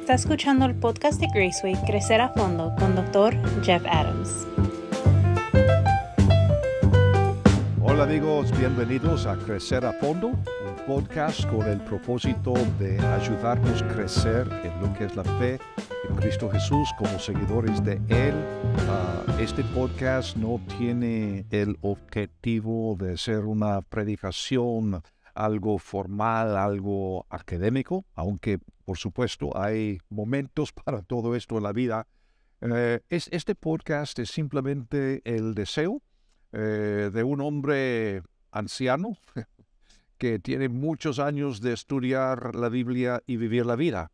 Está escuchando el podcast de Graceway Crecer a Fondo con Dr. Jeff Adams. Hola amigos, bienvenidos a Crecer a Fondo, un podcast con el propósito de ayudarnos a crecer en lo que es la fe en Cristo Jesús como seguidores de Él. Este podcast no tiene el objetivo de ser una predicación, algo formal, algo académico, aunque por supuesto hay momentos para todo esto en la vida. Este podcast es simplemente el deseo de un hombre anciano que tiene muchos años de estudiar la Biblia y vivir la vida.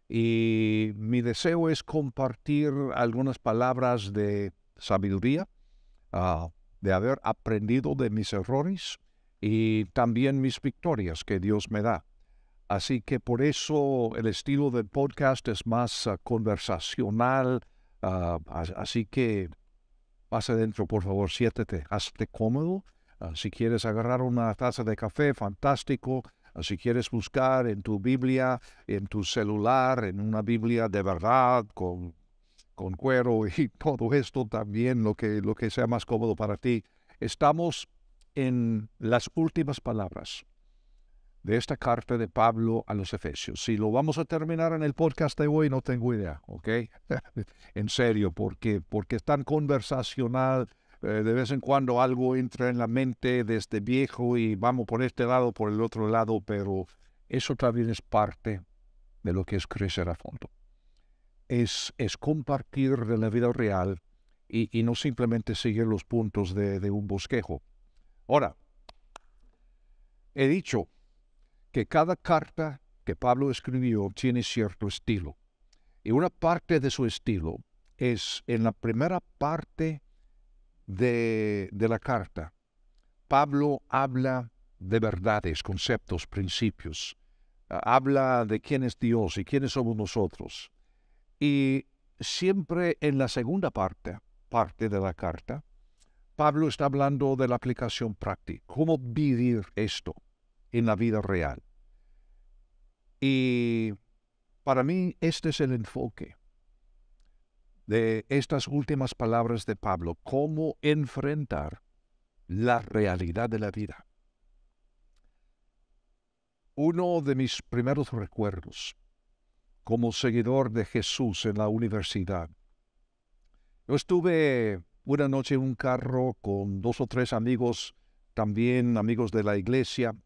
Y mi deseo es compartir algunas palabras de sabiduría, de haber aprendido de mis errores y también mis victorias que Dios me da. Así que por eso el estilo del podcast es más conversacional, así que pasa adentro, por favor, siéntate, hazte cómodo. Si quieres agarrar una taza de café, fantástico. Si quieres buscar en tu Biblia, en tu celular, en una Biblia de verdad, con cuero y todo esto también, lo que sea más cómodo para ti. Estamos en las últimas palabras de esta carta de Pablo a los Efesios. Si lo vamos a terminar en el podcast de hoy, no tengo idea, ¿ok? En serio, porque es tan conversacional, de vez en cuando algo entra en la mente desde viejo y vamos por este lado, por el otro lado, pero eso también es parte de lo que es crecer a fondo. Es compartir de la vida real y no simplemente seguir los puntos de un bosquejo. Ahora, he dicho que cada carta que Pablo escribió tiene cierto estilo. Y una parte de su estilo es en la primera parte de la carta. Pablo habla de verdades, conceptos, principios. Habla de quién es Dios y quiénes somos nosotros. Y siempre en la segunda parte de la carta, Pablo está hablando de la aplicación práctica, cómo vivir esto en la vida real. Y para mí este es el enfoque de estas últimas palabras de Pablo, cómo enfrentar la realidad de la vida. Uno de mis primeros recuerdos como seguidor de Jesús en la universidad. Yo estuve una noche en un carro con 2 o 3 amigos, también amigos de la iglesia,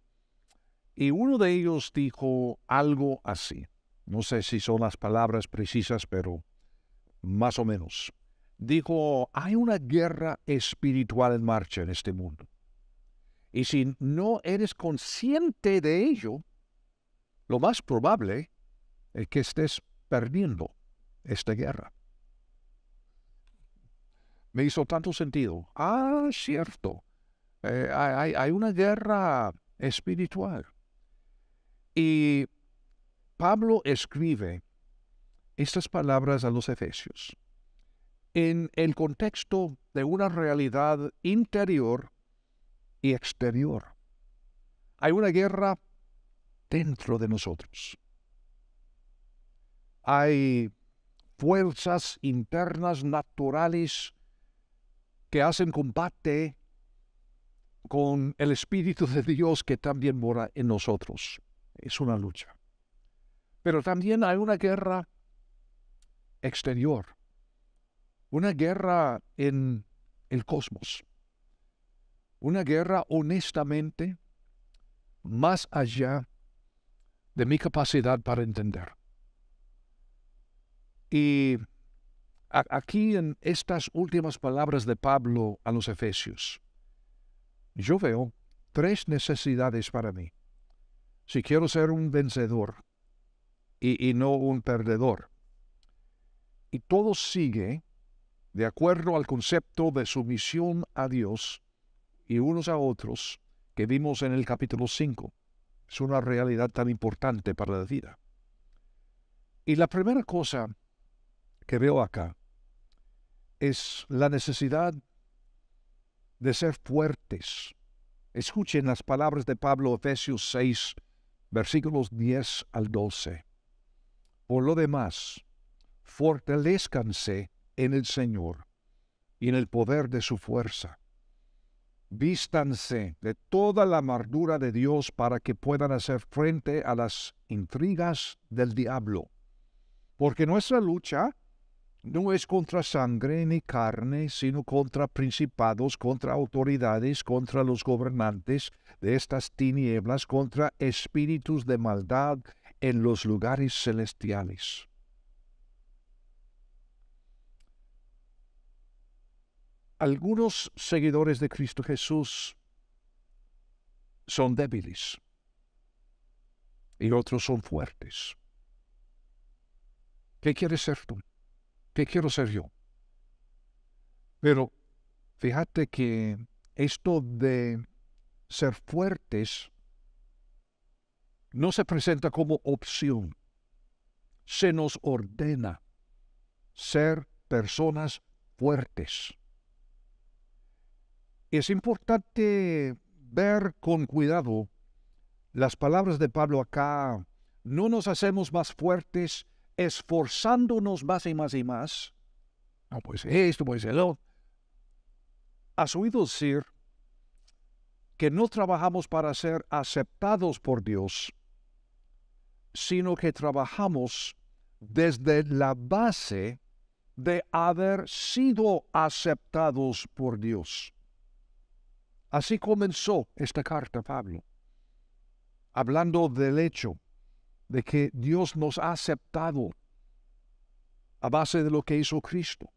y uno de ellos dijo algo así. No sé si son las palabras precisas, pero más o menos. Dijo, hay una guerra espiritual en marcha en este mundo. Y si no eres consciente de ello, lo más probable es que estés perdiendo esta guerra. Me hizo tanto sentido. Cierto. Hay una guerra espiritual. Y Pablo escribe estas palabras a los Efesios en el contexto de una realidad interior y exterior. Hay una guerra dentro de nosotros. Hay fuerzas internas naturales que hacen combate con el Espíritu de Dios que también mora en nosotros. Es una lucha. Pero también hay una guerra exterior, una guerra en el cosmos, una guerra honestamente más allá de mi capacidad para entender. Y aquí en estas últimas palabras de Pablo a los Efesios, yo veo 3 necesidades para mí. Si quiero ser un vencedor y no un perdedor. Y todo sigue de acuerdo al concepto de sumisión a Dios y unos a otros que vimos en el capítulo 5. Es una realidad tan importante para la vida. Y la primera cosa que veo acá es la necesidad de ser fuertes. Escuchen las palabras de Pablo, Efesios 6, versículos 10 al 12. Por lo demás, fortalézcanse en el Señor y en el poder de su fuerza. Vístanse de toda la armadura de Dios para que puedan hacer frente a las intrigas del diablo. Porque nuestra lucha no es contra sangre ni carne, sino contra principados, contra autoridades, contra los gobernantes de estas tinieblas, contra espíritus de maldad en los lugares celestiales. Algunos seguidores de Cristo Jesús son débiles y otros son fuertes. ¿Qué quieres ser tú? ¿Qué quiero ser yo? Pero fíjate que esto de ser fuertes no se presenta como opción. Se nos ordena ser personas fuertes. Es importante ver con cuidado las palabras de Pablo acá. No nos hacemos más fuertes esforzándonos más y más y más. No puede ser esto, puede ser lo. ¿Has oído decir que no trabajamos para ser aceptados por Dios, sino que trabajamos desde la base de haber sido aceptados por Dios? Así comenzó esta carta, Pablo, hablando del hecho de que Dios nos ha aceptado a base de lo que hizo Cristo.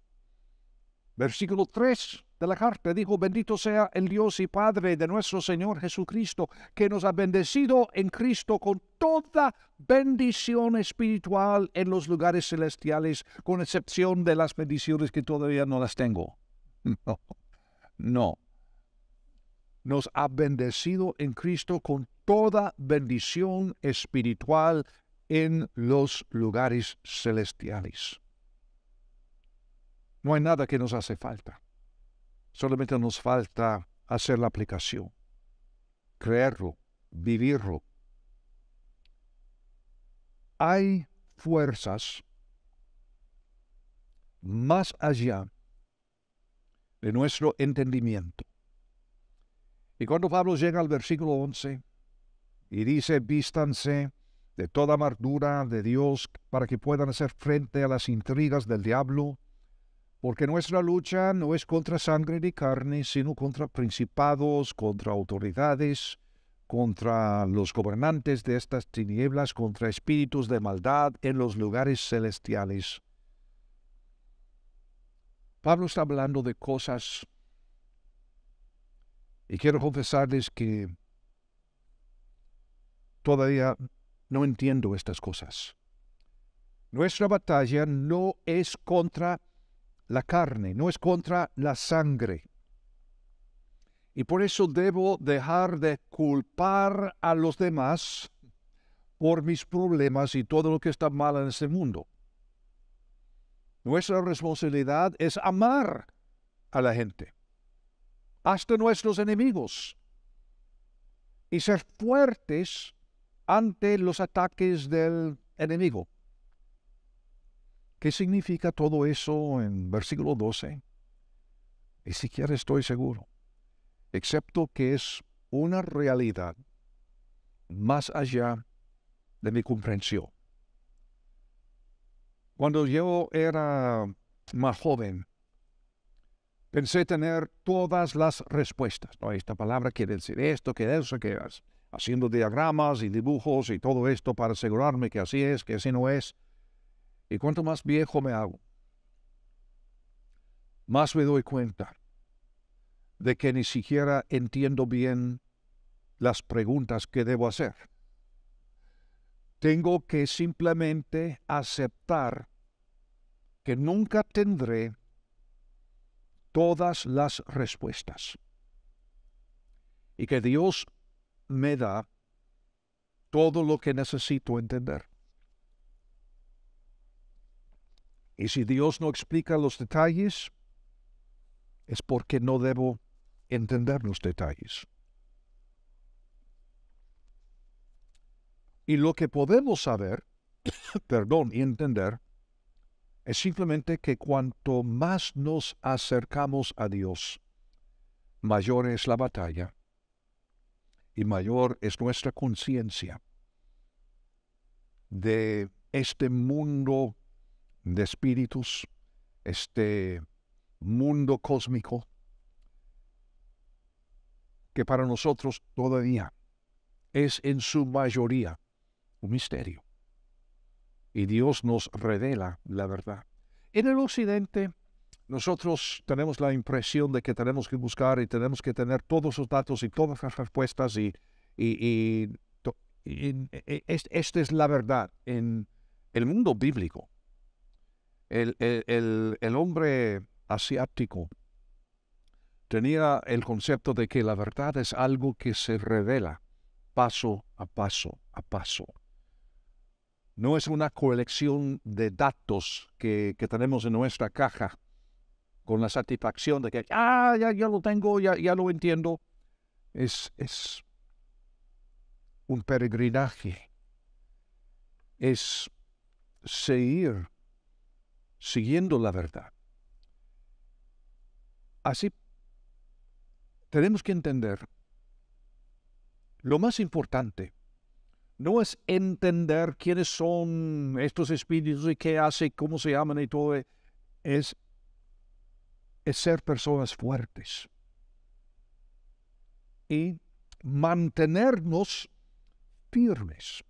Versículo 3 de la carta dijo: bendito sea el Dios y Padre de nuestro Señor Jesucristo, que nos ha bendecido en Cristo con toda bendición espiritual en los lugares celestiales, con excepción de las bendiciones que todavía no las tengo. No. Nos ha bendecido en Cristo con toda bendición espiritual en los lugares celestiales. No hay nada que nos hace falta. Solamente nos falta hacer la aplicación, creerlo, vivirlo. Hay fuerzas más allá de nuestro entendimiento. Y cuando Pablo llega al versículo 11 y dice: vístanse de toda armadura de Dios para que puedan hacer frente a las intrigas del diablo, porque nuestra lucha no es contra sangre ni carne, sino contra principados, contra autoridades, contra los gobernantes de estas tinieblas, contra espíritus de maldad en los lugares celestiales. Pablo está hablando de cosas, y quiero confesarles que todavía no entiendo estas cosas. Nuestra batalla no es contra la carne, no es contra la sangre. Y por eso debo dejar de culpar a los demás por mis problemas y todo lo que está mal en este mundo. Nuestra responsabilidad es amar a la gente, hasta nuestros enemigos, y ser fuertes ante los ataques del enemigo. ¿Qué significa todo eso en versículo 12? Ni siquiera estoy seguro, excepto que es una realidad más allá de mi comprensión. Cuando yo era más joven, pensé tener todas las respuestas. ¿No? Esta palabra quiere decir esto, que eso, que es. Haciendo diagramas y dibujos y todo esto para asegurarme que así es, que así no es. Y cuanto más viejo me hago, más me doy cuenta de que ni siquiera entiendo bien las preguntas que debo hacer. Tengo que simplemente aceptar que nunca tendré todas las respuestas y que Dios me da todo lo que necesito entender. Y si Dios no explica los detalles, es porque no debo entender los detalles. Y lo que podemos saber perdón, y entender, es simplemente que cuanto más nos acercamos a Dios, mayor es la batalla y mayor es nuestra conciencia de este mundo de espíritus, este mundo cósmico, que para nosotros todavía es en su mayoría un misterio. Y Dios nos revela la verdad. En el occidente, nosotros tenemos la impresión de que tenemos que buscar y tenemos que tener todos los datos y todas las respuestas esta es la verdad. En el mundo bíblico, el hombre asiático tenía el concepto de que la verdad es algo que se revela paso a paso a paso. No es una colección de datos que tenemos en nuestra caja con la satisfacción de que, ya lo tengo, ya lo entiendo. Es un peregrinaje. Es seguir siguiendo la verdad. Así tenemos que entender, lo más importante no es entender quiénes son estos espíritus y qué hacen, cómo se llaman y todo, es ser personas fuertes y mantenernos firmes.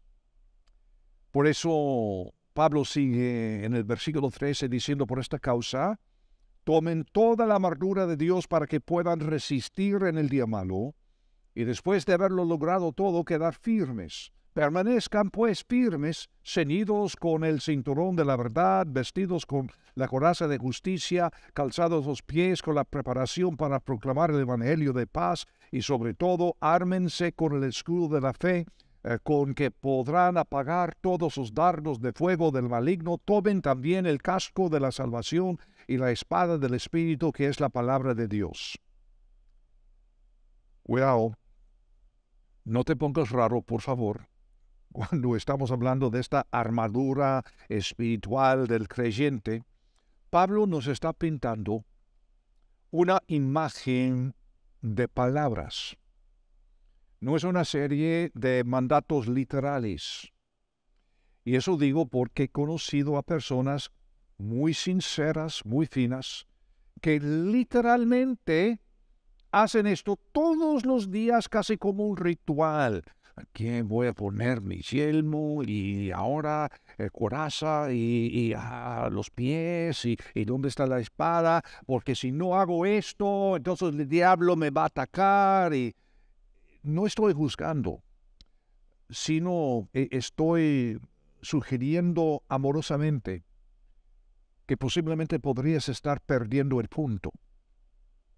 Por eso Pablo sigue en el versículo 13 diciendo, por esta causa, tomen toda la armadura de Dios para que puedan resistir en el día malo, y después de haberlo logrado todo, quedar firmes. Permanezcan pues firmes, ceñidos con el cinturón de la verdad, vestidos con la coraza de justicia, calzados los pies con la preparación para proclamar el evangelio de paz, y sobre todo, ármense con el escudo de la fe, con que podrán apagar todos los dardos de fuego del maligno. Tomen también el casco de la salvación y la espada del Espíritu, que es la palabra de Dios. Cuidado, no te pongas raro, por favor, cuando estamos hablando de esta armadura espiritual del creyente. Pablo nos está pintando una imagen de palabras. No es una serie de mandatos literales. Y eso digo porque he conocido a personas muy sinceras, muy finas, que literalmente hacen esto todos los días, casi como un ritual. Aquí voy a poner mi yelmo y ahora coraza y los pies y dónde está la espada, porque si no hago esto, entonces el diablo me va a atacar. Y no estoy juzgando, sino estoy sugiriendo amorosamente que posiblemente podrías estar perdiendo el punto.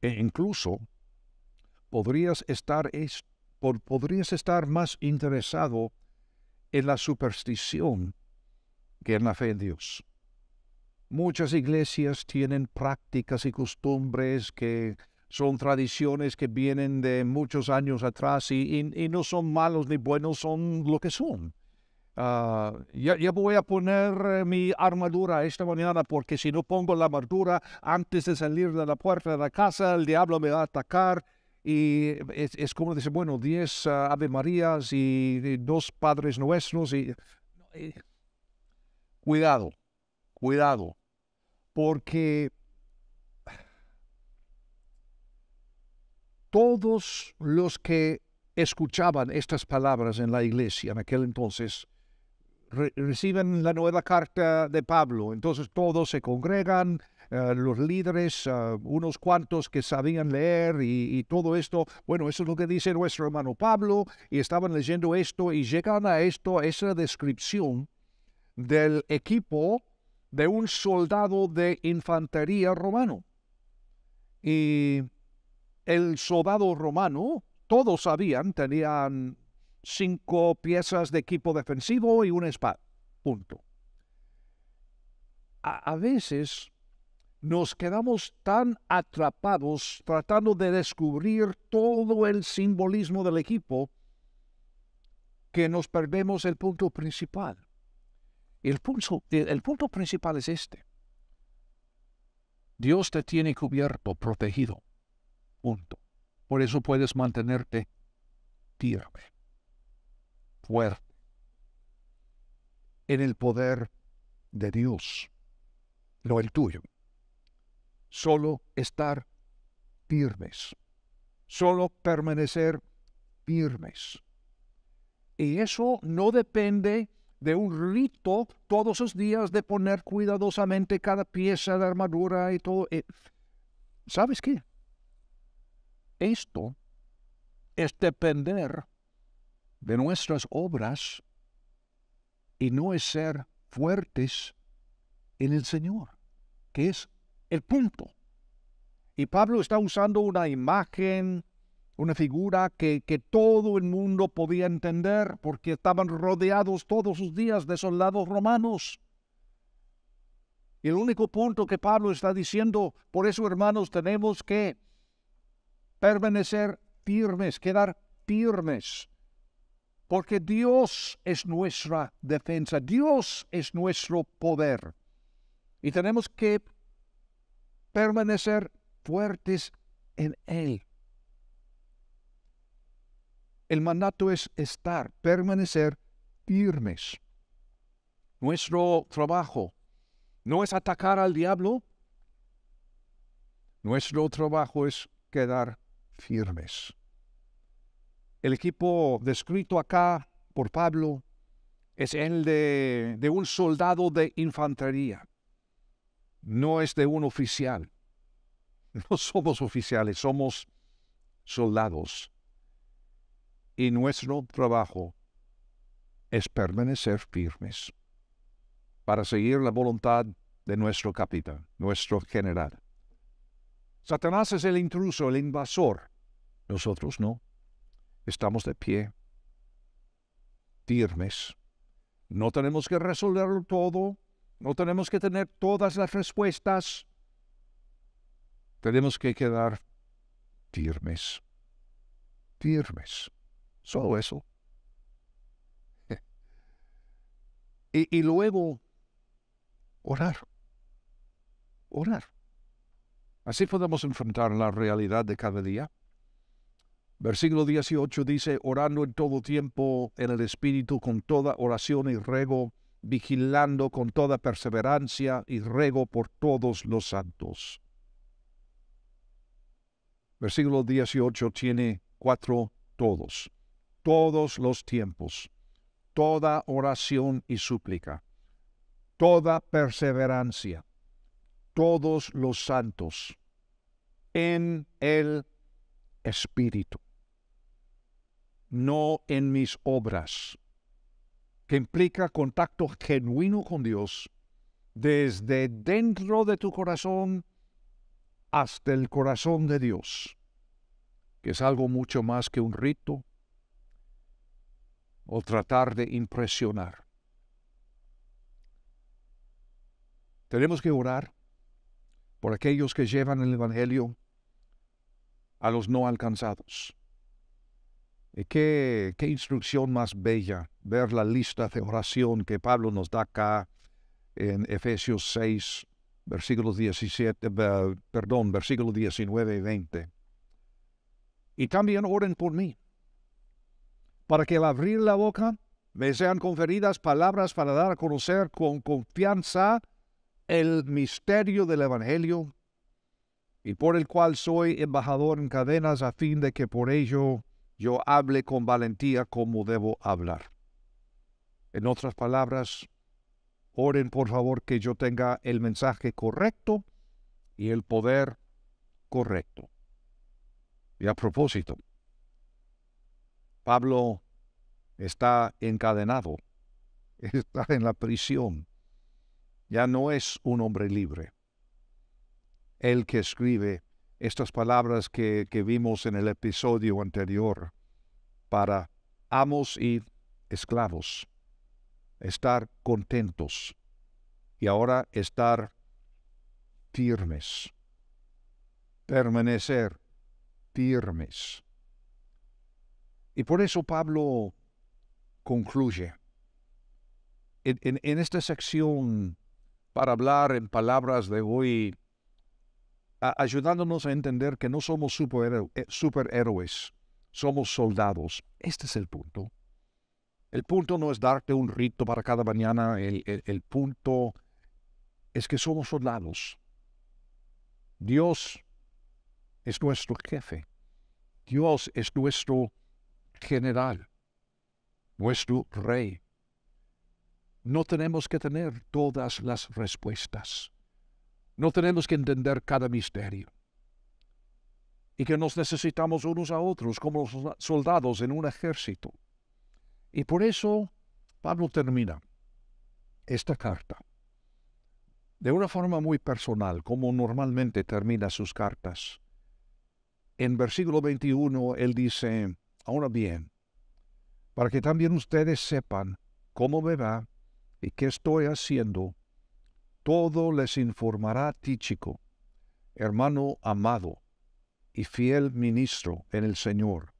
E incluso podrías estar más interesado en la superstición que en la fe en Dios. Muchas iglesias tienen prácticas y costumbres que son tradiciones que vienen de muchos años atrás y no son malos ni buenos, son lo que son. Ya voy a poner mi armadura esta mañana, porque si no pongo la armadura antes de salir de la puerta de la casa, el diablo me va a atacar. Y es como decir, bueno, 10 Ave Marías y 2 Padres Nuestros. Cuidado, porque todos los que escuchaban estas palabras en la iglesia en aquel entonces reciben la nueva carta de Pablo. Entonces todos se congregan, los líderes, unos cuantos que sabían leer y todo esto. Bueno, eso es lo que dice nuestro hermano Pablo, y estaban leyendo esto y llegan a esa descripción del equipo de un soldado de infantería romano. Y el soldado romano, todos sabían, tenían 5 piezas de equipo defensivo y una espada. Punto. A veces nos quedamos tan atrapados tratando de descubrir todo el simbolismo del equipo que nos perdemos el punto principal. Y el punto principal es este. Dios te tiene cubierto, protegido. Punto. Por eso puedes mantenerte firme, fuerte, en el poder de Dios, no el tuyo. Solo estar firmes, solo permanecer firmes. Y eso no depende de un rito todos los días de poner cuidadosamente cada pieza de armadura y todo. ¿Sabes qué? Esto es depender de nuestras obras y no es ser fuertes en el Señor, que es el punto. Y Pablo está usando una imagen, una figura que todo el mundo podía entender porque estaban rodeados todos los días de soldados romanos. Y el único punto que Pablo está diciendo, por eso, hermanos, tenemos que permanecer firmes, quedar firmes, porque Dios es nuestra defensa, Dios es nuestro poder. Y tenemos que permanecer fuertes en Él. El mandato es permanecer firmes. Nuestro trabajo no es atacar al diablo. Nuestro trabajo es quedar firmes. El equipo descrito acá por Pablo es el de un soldado de infantería. No es de un oficial. No somos oficiales, somos soldados. Y nuestro trabajo es permanecer firmes para seguir la voluntad de nuestro capitán, nuestro general. Satanás es el intruso, el invasor. Nosotros no. Estamos de pie, firmes. No tenemos que resolverlo todo. No tenemos que tener todas las respuestas. Tenemos que quedar firmes. Firmes. Solo eso. Y luego, orar. Orar. Así podemos enfrentar la realidad de cada día. Versículo 18 dice, orando en todo tiempo en el Espíritu con toda oración y ruego, vigilando con toda perseverancia y ruego por todos los santos. Versículo 18 tiene 4 todos. Todos los tiempos, toda oración y súplica, toda perseverancia, todos los santos, en el Espíritu, no en mis obras, que implica contacto genuino con Dios, desde dentro de tu corazón hasta el corazón de Dios, que es algo mucho más que un rito, o tratar de impresionar. Tenemos que orar por aquellos que llevan el Evangelio a los no alcanzados. Y qué instrucción más bella ver la lista de oración que Pablo nos da acá en Efesios 6, versículos 19 y 20. Y también oren por mí, para que al abrir la boca me sean conferidas palabras para dar a conocer con confianza el misterio del Evangelio, y por el cual soy embajador en cadenas, a fin de que por ello yo hable con valentía como debo hablar. En otras palabras, oren por favor que yo tenga el mensaje correcto y el poder correcto. Y a propósito, Pablo está encadenado, está en la prisión. Ya no es un hombre libre. Él que escribe estas palabras que vimos en el episodio anterior para amos y esclavos, estar contentos y ahora estar firmes, permanecer firmes. Y por eso Pablo concluye en esta sección, para hablar en palabras de hoy, ayudándonos a entender que no somos superhéroes, somos soldados. Este es el punto. El punto no es darte un rito para cada mañana, el punto es que somos soldados. Dios es nuestro jefe. Dios es nuestro general, nuestro rey. No tenemos que tener todas las respuestas. No tenemos que entender cada misterio. Y que nos necesitamos unos a otros como soldados en un ejército. Y por eso Pablo termina esta carta de una forma muy personal, como normalmente termina sus cartas. En versículo 21, él dice, ahora bien, para que también ustedes sepan cómo me va y qué estoy haciendo, todo les informará Tíchico, hermano amado y fiel ministro en el Señor.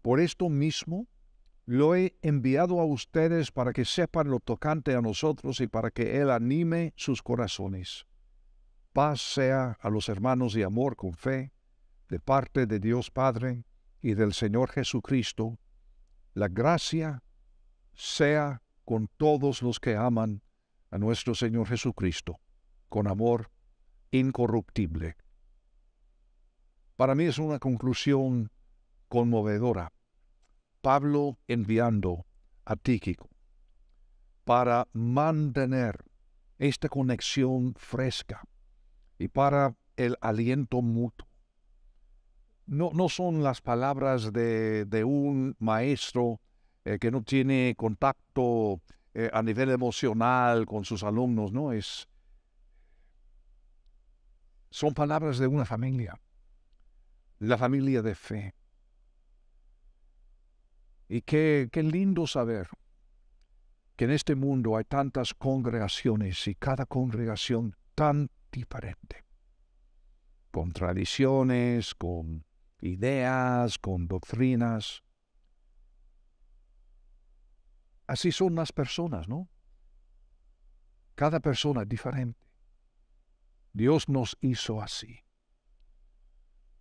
Por esto mismo, lo he enviado a ustedes para que sepan lo tocante a nosotros y para que Él anime sus corazones. Paz sea a los hermanos y amor con fe, de parte de Dios Padre y del Señor Jesucristo. La gracia sea con todos los que aman a nuestro Señor Jesucristo, con amor incorruptible. Para mí es una conclusión conmovedora. Pablo enviando a Tíquico para mantener esta conexión fresca y para el aliento mutuo. No son las palabras de un maestro que no tiene contacto a nivel emocional con sus alumnos, no son palabras de una familia, la familia de fe. Y qué lindo saber que en este mundo hay tantas congregaciones y cada congregación tan diferente, con tradiciones, con ideas, con doctrinas. Así son las personas, ¿no? Cada persona es diferente. Dios nos hizo así.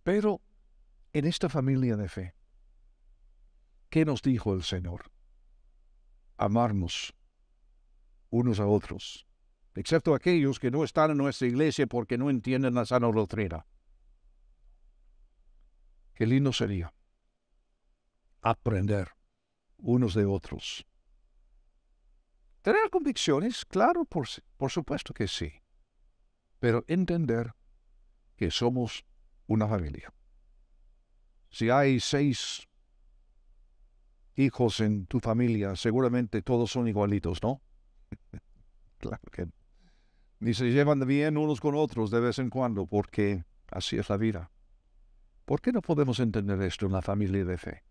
Pero en esta familia de fe, ¿qué nos dijo el Señor? Amarnos unos a otros, excepto aquellos que no están en nuestra iglesia porque no entienden la sana doctrina. Qué lindo sería aprender unos de otros. Tener convicciones, claro, por supuesto que sí, pero entender que somos una familia. Si hay 6 hijos en tu familia, seguramente todos son igualitos, ¿no? Claro que no. Ni se llevan bien unos con otros de vez en cuando, porque así es la vida. ¿Por qué no podemos entender esto en la familia de fe?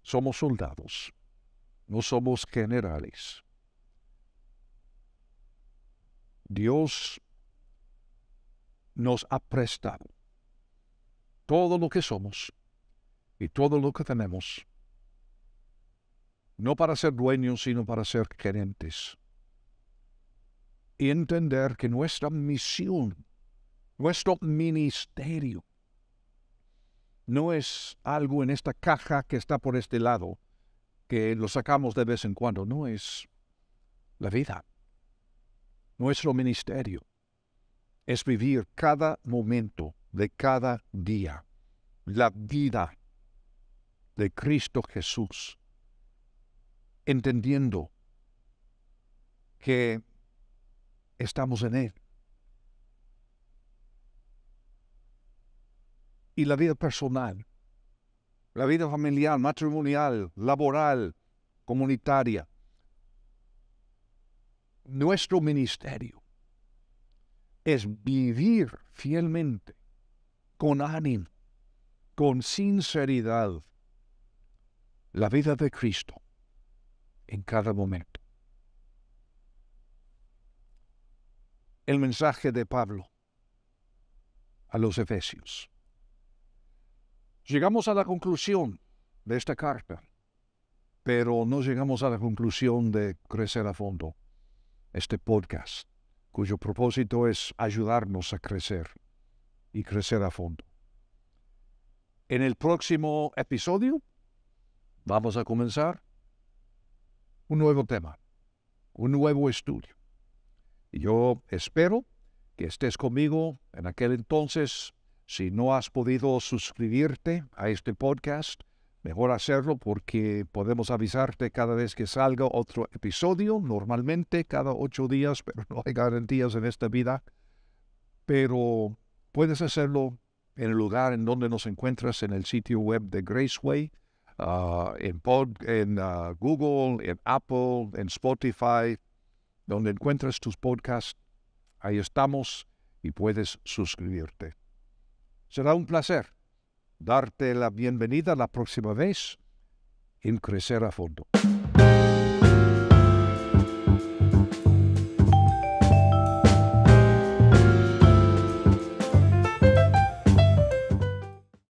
Somos soldados, no somos generales. Dios nos ha prestado todo lo que somos y todo lo que tenemos, no para ser dueños, sino para ser gerentes. Y entender que nuestra misión, nuestro ministerio, no es algo en esta caja que está por este lado, que lo sacamos de vez en cuando, no es la vida. Nuestro ministerio es vivir cada momento de cada día, la vida de Cristo Jesús, entendiendo que estamos en Él. Y la vida personal, la vida familiar, matrimonial, laboral, comunitaria, nuestro ministerio es vivir fielmente, con ánimo, con sinceridad, la vida de Cristo en cada momento. El mensaje de Pablo a los Efesios. Llegamos a la conclusión de esta carta. pero no llegamos a la conclusión de Crecer a Fondo, este podcast, cuyo propósito es ayudarnos a crecer y crecer a fondo. En el próximo episodio vamos a comenzar un nuevo tema, un nuevo estudio. Y yo espero que estés conmigo en aquel entonces. Si no has podido suscribirte a este podcast, mejor hacerlo porque podemos avisarte cada vez que salga otro episodio, normalmente cada 8 días, pero no hay garantías en esta vida. Pero puedes hacerlo en el lugar en donde nos encuentras, en el sitio web de Graceway, en Google, en Apple, en Spotify, donde encuentras tus podcasts. Ahí estamos y puedes suscribirte. Será un placer darte la bienvenida la próxima vez en Crecer a Fondo.